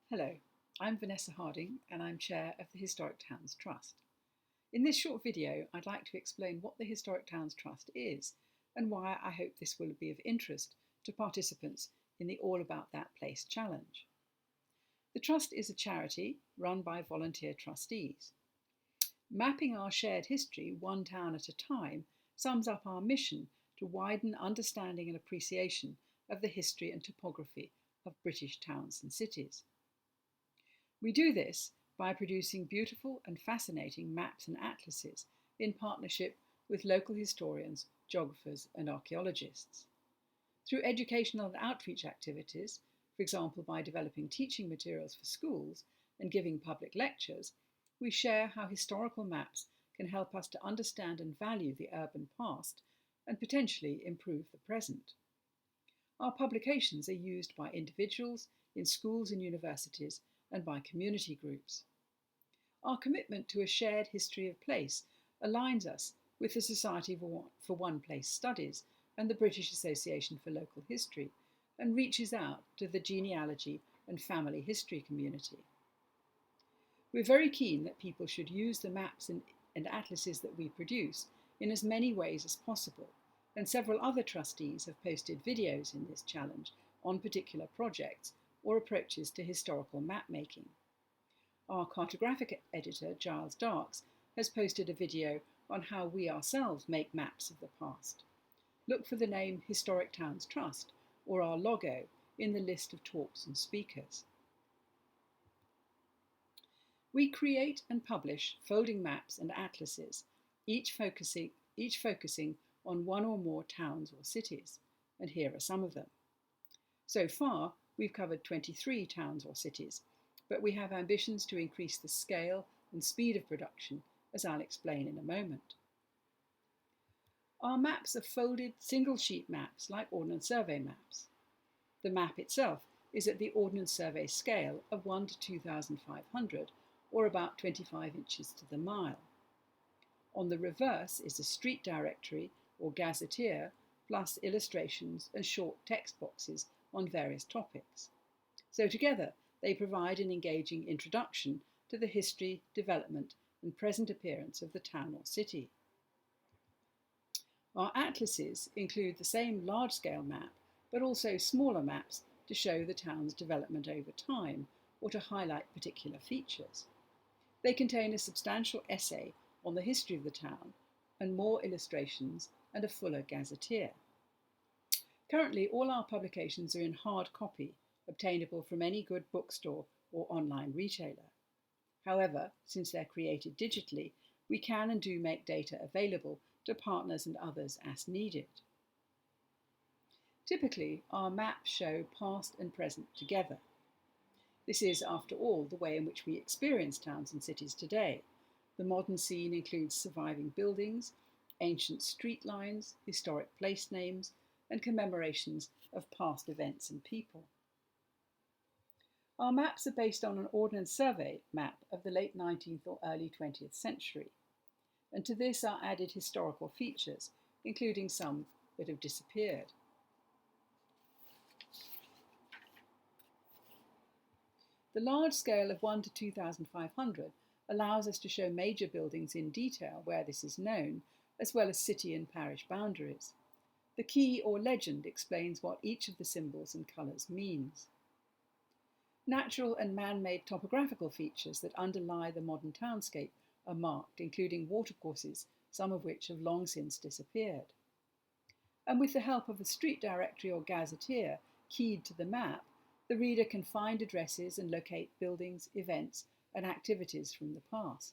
Hello, I'm Vanessa Harding and I'm Chair of the Historic Towns Trust. In this short video, I'd like to explain what the Historic Towns Trust is and why I hope this will be of interest to participants in the All About That Place challenge. The Trust is a charity run by volunteer trustees. Mapping our shared history one town at a time sums up our mission to widen understanding and appreciation of the history and topography of British towns and cities. We do this by producing beautiful and fascinating maps and atlases in partnership with local historians, geographers and archaeologists. Through educational and outreach activities, for example by developing teaching materials for schools and giving public lectures, we share how historical maps can help us to understand and value the urban past and potentially improve the present. Our publications are used by individuals, in schools and universities, and by community groups. Our commitment to a shared history of place aligns us with the Society for One Place Studies and the British Association for Local History, and reaches out to the genealogy and family history community. We're very keen that people should use the maps and atlases that we produce in as many ways as possible, and several other trustees have posted videos in this challenge on particular projects or approaches to historical map making. Our cartographic editor, Giles Darks, has posted a video on how we ourselves make maps of the past. Look for the name Historic Towns Trust or our logo in the list of talks and speakers. We create and publish folding maps and atlases, each focusing on one or more towns or cities, and here are some of them. So far, we've covered 23 towns or cities, but we have ambitions to increase the scale and speed of production, as I'll explain in a moment. Our maps are folded single-sheet maps like Ordnance Survey maps. The map itself is at the Ordnance Survey scale of 1 to 2,500, or about 25 inches to the mile. On the reverse is a street directory or gazetteer, plus illustrations and short text boxes on various topics. So together they provide an engaging introduction to the history, development and present appearance of the town or city. Our atlases include the same large-scale map, but also smaller maps to show the town's development over time or to highlight particular features. They contain a substantial essay on the history of the town and more illustrations and a fuller gazetteer. Currently, all our publications are in hard copy, obtainable from any good bookstore or online retailer. However, since they're created digitally, we can and do make data available to partners and others as needed. Typically, our maps show past and present together. This is, after all, the way in which we experience towns and cities today. The modern scene includes surviving buildings, ancient street lines, historic place names, and commemorations of past events and people. Our maps are based on an Ordnance Survey map of the late 19th or early 20th century, and to this are added historical features, including some that have disappeared. The large scale of 1 to 2,500 allows us to show major buildings in detail where this is known, as well as city and parish boundaries. The key or legend explains what each of the symbols and colours means. Natural and man-made topographical features that underlie the modern townscape are marked, including watercourses, some of which have long since disappeared. And with the help of a street directory or gazetteer keyed to the map, the reader can find addresses and locate buildings, events, and activities from the past.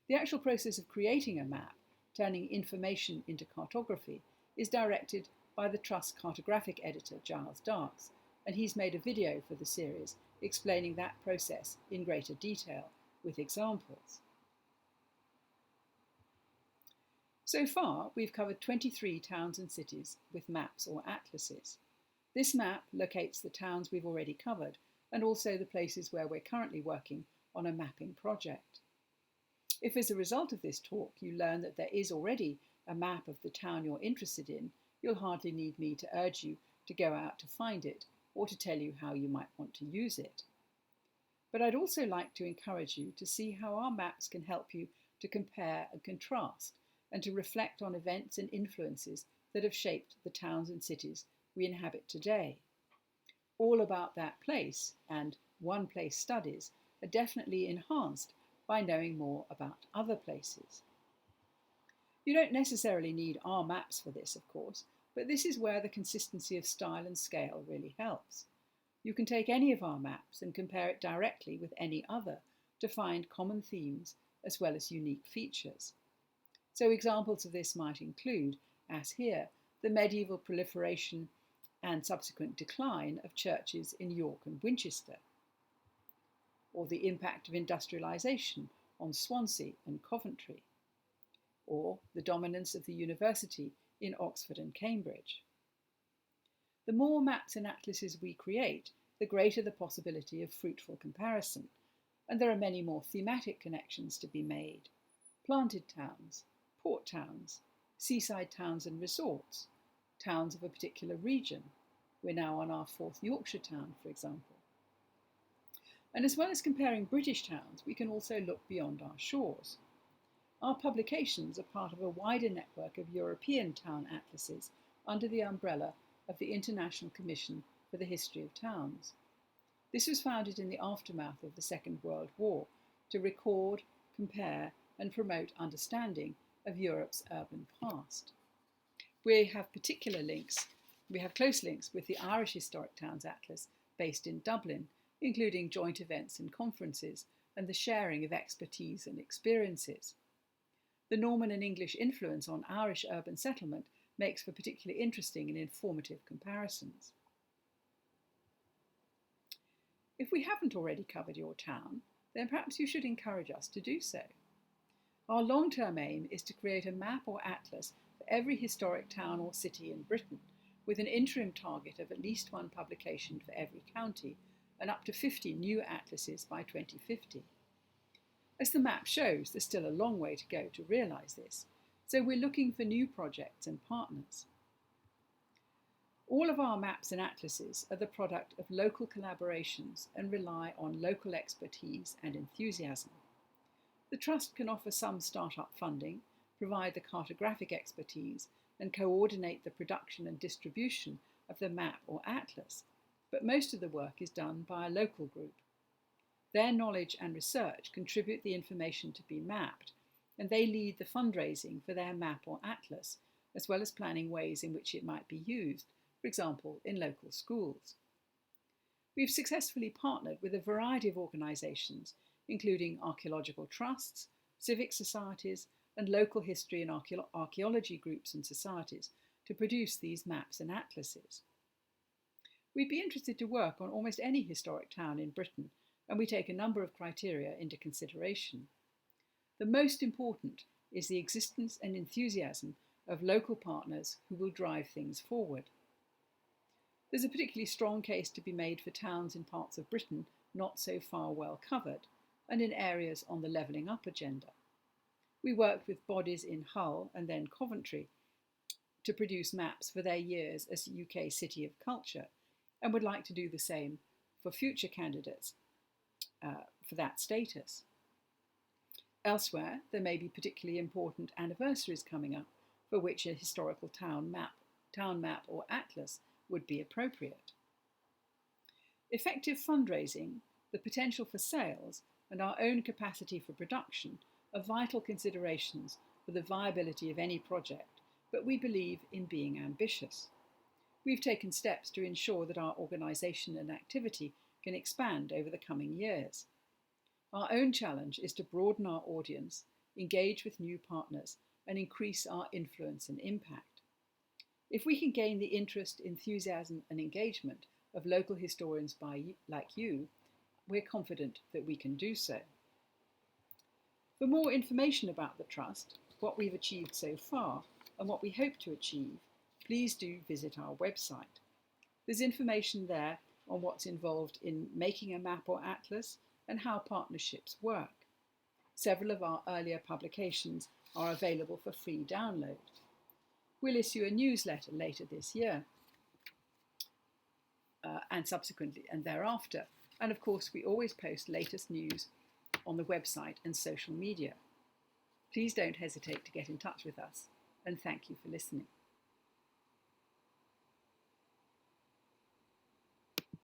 The actual process of creating a map, turning information into cartography, is directed by the Trust cartographic editor Giles Darks, and he's made a video for the series explaining that process in greater detail with examples. So far, we've covered 23 towns and cities with maps or atlases. This map locates the towns we've already covered and also the places where we're currently working on a mapping project. If as a result of this talk you learn that there is already a map of the town you're interested in, you'll hardly need me to urge you to go out to find it or to tell you how you might want to use it. But I'd also like to encourage you to see how our maps can help you to compare and contrast and to reflect on events and influences that have shaped the towns and cities we inhabit today. All About That Place and One Place studies are definitely enhanced by knowing more about other places. You don't necessarily need our maps for this, of course, but this is where the consistency of style and scale really helps. You can take any of our maps and compare it directly with any other to find common themes as well as unique features. So examples of this might include, as here, the medieval proliferation and subsequent decline of churches in York and Winchester, or the impact of industrialisation on Swansea and Coventry, or the dominance of the university in Oxford and Cambridge. The more maps and atlases we create, the greater the possibility of fruitful comparison, and there are many more thematic connections to be made. Planted towns, port towns, seaside towns and resorts, towns of a particular region. We're now on our 4th Yorkshire town, for example. And as well as comparing British towns, we can also look beyond our shores. Our publications are part of a wider network of European town atlases under the umbrella of the International Commission for the History of Towns. This was founded in the aftermath of the Second World War to record, compare, and promote understanding of Europe's urban past. We have close links with the Irish Historic Towns Atlas based in Dublin, including joint events and conferences and the sharing of expertise and experiences. The Norman and English influence on Irish urban settlement makes for particularly interesting and informative comparisons. If we haven't already covered your town, then perhaps you should encourage us to do so. Our long-term aim is to create a map or atlas for every historic town or city in Britain, with an interim target of at least one publication for every county and up to 50 new atlases by 2050. As the map shows, there's still a long way to go to realise this, so we're looking for new projects and partners. All of our maps and atlases are the product of local collaborations and rely on local expertise and enthusiasm. The Trust can offer some start-up funding, provide the cartographic expertise, and coordinate the production and distribution of the map or atlas, but most of the work is done by a local group. Their knowledge and research contribute the information to be mapped, and they lead the fundraising for their map or atlas, as well as planning ways in which it might be used, for example, in local schools. We've successfully partnered with a variety of organisations, including archaeological trusts, civic societies, and local history and archaeology groups and societies to produce these maps and atlases. We'd be interested to work on almost any historic town in Britain, and we take a number of criteria into consideration. The most important is the existence and enthusiasm of local partners who will drive things forward. There's a particularly strong case to be made for towns in parts of Britain not so far well covered, and in areas on the levelling up agenda. We worked with bodies in Hull and then Coventry to produce maps for their years as UK City of Culture, and would like to do the same for future candidates for that status. Elsewhere, there may be particularly important anniversaries coming up for which a historical town map or atlas would be appropriate. Effective fundraising, the potential for sales, and our own capacity for production are vital considerations for the viability of any project, but we believe in being ambitious. We've taken steps to ensure that our organisation and activity can expand over the coming years. Our own challenge is to broaden our audience, engage with new partners, and increase our influence and impact. If we can gain the interest, enthusiasm, and engagement of local historians like you, we're confident that we can do so. For more information about the Trust, what we've achieved so far, and what we hope to achieve, please do visit our website. There's information there on what's involved in making a map or atlas and how partnerships work. Several of our earlier publications are available for free download. We'll issue a newsletter later this year. and subsequently and thereafter. And of course, we always post latest news on the website and social media. Please don't hesitate to get in touch with us, and thank you for listening.